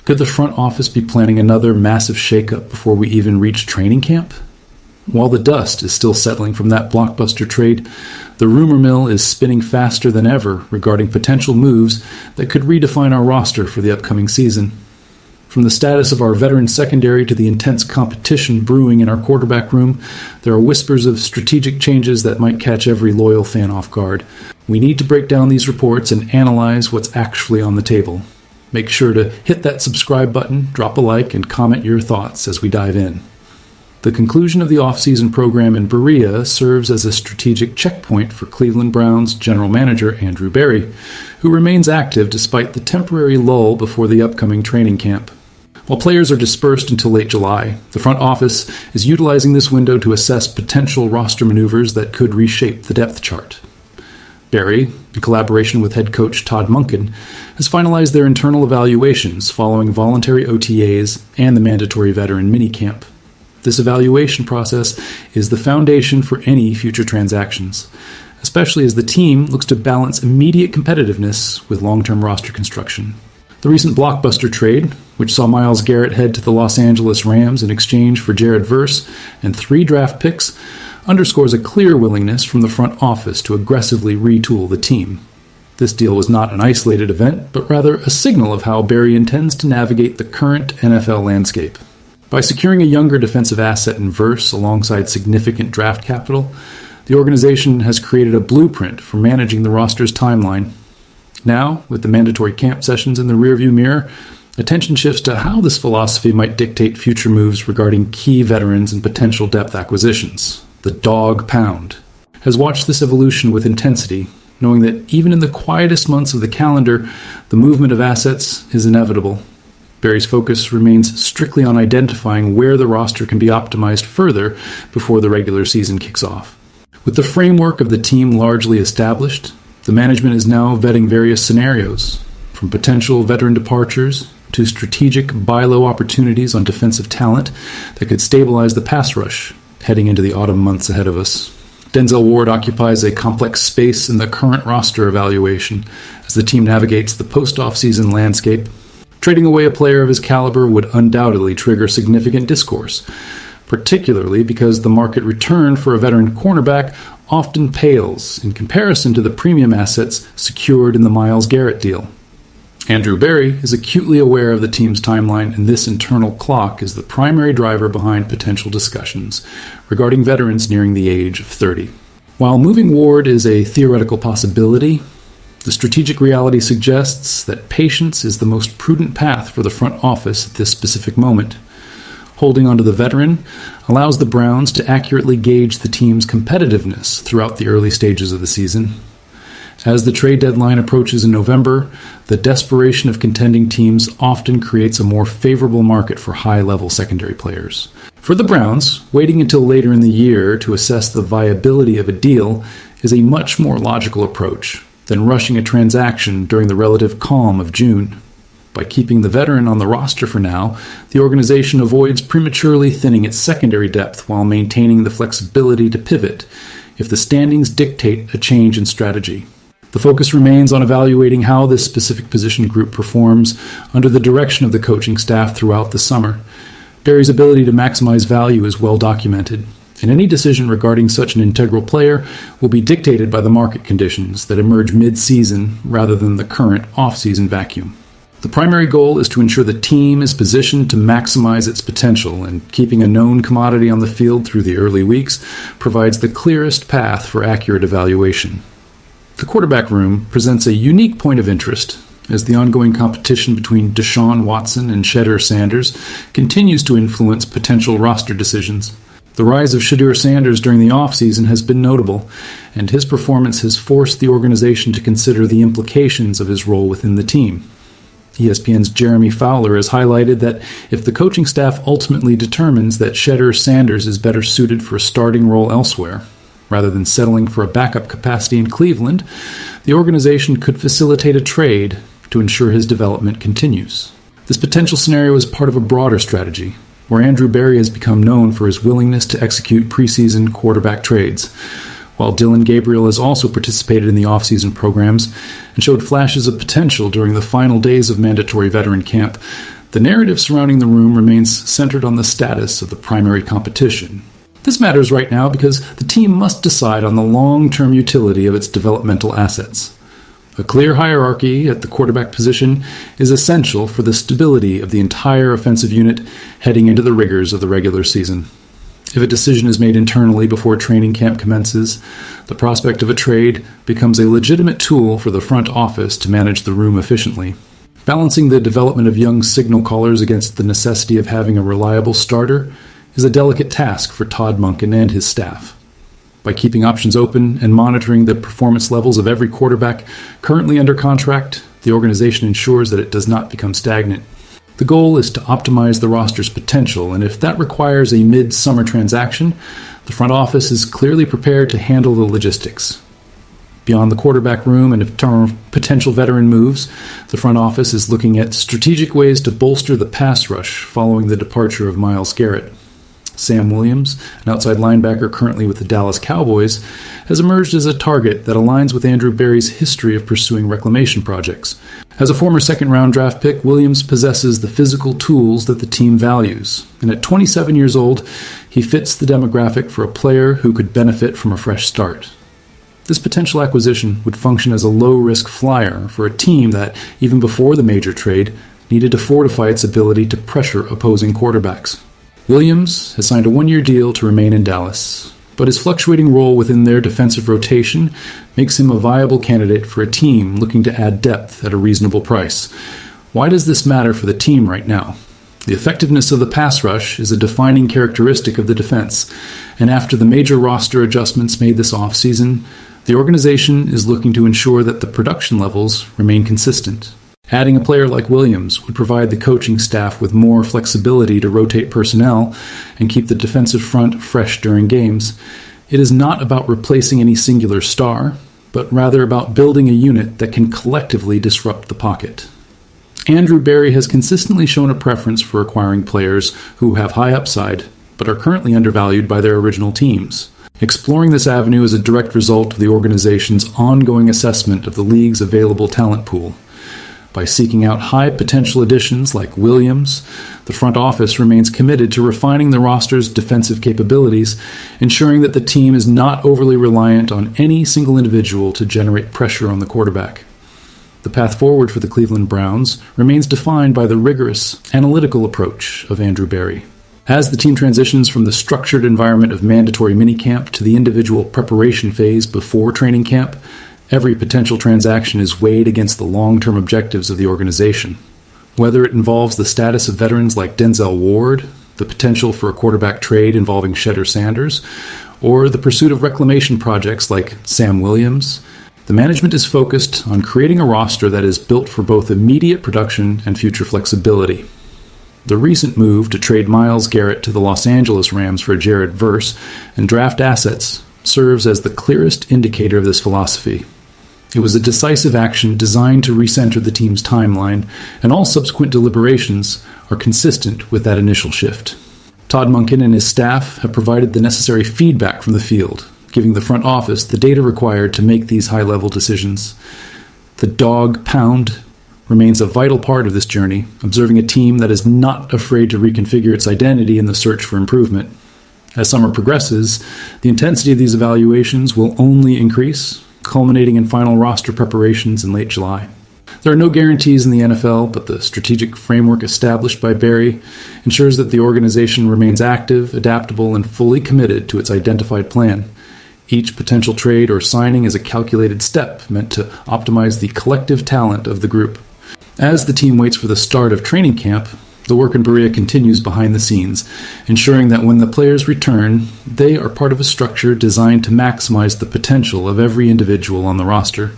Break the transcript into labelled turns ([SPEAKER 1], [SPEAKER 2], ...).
[SPEAKER 1] Could the front office be planning another massive shakeup before we even reach training camp? While the dust is still settling from that blockbuster trade, the rumor mill is spinning faster than ever regarding potential moves that could redefine our roster for the upcoming season. From the status of our veteran secondary to the intense competition brewing in our quarterback room, there are whispers of strategic changes that might catch every loyal fan off guard. We need to break down these reports and analyze what's actually on the table. Make sure to hit that subscribe button, drop a like, and comment your thoughts as we dive in. The conclusion of the offseason program in Berea serves as a strategic checkpoint for Cleveland Browns general manager Andrew Berry, who remains active despite the temporary lull before the upcoming training camp. While players are dispersed until late July, the front office is utilizing this window to assess potential roster maneuvers that could reshape the depth chart. Berry, in collaboration with head coach Todd Monken, has finalized their internal evaluations following voluntary OTAs and the mandatory veteran minicamp. This evaluation process is the foundation for any future transactions, especially as the team looks to balance immediate competitiveness with long-term roster construction. The recent blockbuster trade, which saw Myles Garrett head to the Los Angeles Rams in exchange for Jared Verse and 3 draft picks, underscores a clear willingness from the front office to aggressively retool the team. This deal was not an isolated event, but rather a signal of how Berry intends to navigate the current NFL landscape. By securing a younger defensive asset in Verse alongside significant draft capital, the organization has created a blueprint for managing the roster's timeline. Now, with the mandatory camp sessions in the rearview mirror, attention shifts to how this philosophy might dictate future moves regarding key veterans and potential depth acquisitions. The Dawg Pound has watched this evolution with intensity, knowing that even in the quietest months of the calendar, the movement of assets is inevitable. Berry's focus remains strictly on identifying where the roster can be optimized further before the regular season kicks off. With the framework of the team largely established, the management is now vetting various scenarios, from potential veteran departures to strategic buy low opportunities on defensive talent that could stabilize the pass rush heading into the autumn months ahead of us. Denzel Ward occupies a complex space in the current roster evaluation as the team navigates the post-off-season landscape. Trading away a player of his caliber would undoubtedly trigger significant discourse, particularly because the market return for a veteran cornerback often pales in comparison to the premium assets secured in the Myles Garrett deal. Andrew Berry is acutely aware of the team's timeline, and this internal clock is the primary driver behind potential discussions regarding veterans nearing the age of 30. While moving Ward is a theoretical possibility, the strategic reality suggests that patience is the most prudent path for the front office at this specific moment. Holding onto the veteran allows the Browns to accurately gauge the team's competitiveness throughout the early stages of the season. As the trade deadline approaches in November, the desperation of contending teams often creates a more favorable market for high-level secondary players. For the Browns, waiting until later in the year to assess the viability of a deal is a much more logical approach than rushing a transaction during the relative calm of June. By keeping the veteran on the roster for now, the organization avoids prematurely thinning its secondary depth while maintaining the flexibility to pivot if the standings dictate a change in strategy. The focus remains on evaluating how this specific position group performs under the direction of the coaching staff throughout the summer. Berry's ability to maximize value is well documented, and any decision regarding such an integral player will be dictated by the market conditions that emerge mid-season rather than the current off-season vacuum. The primary goal is to ensure the team is positioned to maximize its potential, and keeping a known commodity on the field through the early weeks provides the clearest path for accurate evaluation. The quarterback room presents a unique point of interest as the ongoing competition between Deshaun Watson and Shedeur Sanders continues to influence potential roster decisions. The rise of Shedeur Sanders during the offseason has been notable, and his performance has forced the organization to consider the implications of his role within the team. ESPN's Jeremy Fowler has highlighted that if the coaching staff ultimately determines that Shedeur Sanders is better suited for a starting role elsewhere, rather than settling for a backup capacity in Cleveland, the organization could facilitate a trade to ensure his development continues. This potential scenario is part of a broader strategy, where Andrew Berry has become known for his willingness to execute preseason quarterback trades. While Dillon Gabriel has also participated in the offseason programs and showed flashes of potential during the final days of mandatory veteran camp, The narrative surrounding the room remains centered on the status of the primary competition. This matters right now because the team must decide on the long-term utility of its developmental assets. A clear hierarchy at the quarterback position is essential for the stability of the entire offensive unit heading into the rigors of the regular season. If a decision is made internally before training camp commences, the prospect of a trade becomes a legitimate tool for the front office to manage the room efficiently. Balancing the development of young signal callers against the necessity of having a reliable starter is a delicate task for Todd Monken and his staff. By keeping options open and monitoring the performance levels of every quarterback currently under contract, the organization ensures that it does not become stagnant. The goal is to optimize the roster's potential, and if that requires a mid-summer transaction, the front office is clearly prepared to handle the logistics. Beyond the quarterback room and potential veteran moves, the front office is looking at strategic ways to bolster the pass rush following the departure of Myles Garrett. Sam Williams, an outside linebacker currently with the Dallas Cowboys, has emerged as a target that aligns with Andrew Berry's history of pursuing reclamation projects. As a former second-round draft pick, Williams possesses the physical tools that the team values, and at 27 years old, he fits the demographic for a player who could benefit from a fresh start. This potential acquisition would function as a low-risk flyer for a team that, even before the major trade, needed to fortify its ability to pressure opposing quarterbacks. Williams has signed a one-year deal to remain in Dallas, but his fluctuating role within their defensive rotation makes him a viable candidate for a team looking to add depth at a reasonable price. Why does this matter for the team right now? The effectiveness of the pass rush is a defining characteristic of the defense, and after the major roster adjustments made this offseason, the organization is looking to ensure that the production levels remain consistent. Adding a player like Williams would provide the coaching staff with more flexibility to rotate personnel and keep the defensive front fresh during games. It is not about replacing any singular star, but rather about building a unit that can collectively disrupt the pocket. Andrew Berry has consistently shown a preference for acquiring players who have high upside, but are currently undervalued by their original teams. Exploring this avenue is a direct result of the organization's ongoing assessment of the league's available talent pool. By seeking out high-potential additions like Williams, the front office remains committed to refining the roster's defensive capabilities, ensuring that the team is not overly reliant on any single individual to generate pressure on the quarterback. The path forward for the Cleveland Browns remains defined by the rigorous, analytical approach of Andrew Berry. As the team transitions from the structured environment of mandatory minicamp to the individual preparation phase before training camp, every potential transaction is weighed against the long-term objectives of the organization. Whether it involves the status of veterans like Denzel Ward, the potential for a quarterback trade involving Shedder Sanders, or the pursuit of reclamation projects like Sam Williams, the management is focused on creating a roster that is built for both immediate production and future flexibility. The recent move to trade Myles Garrett to the Los Angeles Rams for Jared Verse and draft assets serves as the clearest indicator of this philosophy. It was a decisive action designed to recenter the team's timeline, and all subsequent deliberations are consistent with that initial shift. Todd Monken and his staff have provided the necessary feedback from the field, giving the front office the data required to make these high-level decisions. The Dawg Pound remains a vital part of this journey, observing a team that is not afraid to reconfigure its identity in the search for improvement. As summer progresses, the intensity of these evaluations will only increase, culminating in final roster preparations in late July. There are no guarantees in the NFL, but the strategic framework established by Berry ensures that the organization remains active, adaptable, and fully committed to its identified plan. Each potential trade or signing is a calculated step meant to optimize the collective talent of the group. As the team waits for the start of training camp, the work in Berea continues behind the scenes, ensuring that when the players return, they are part of a structure designed to maximize the potential of every individual on the roster.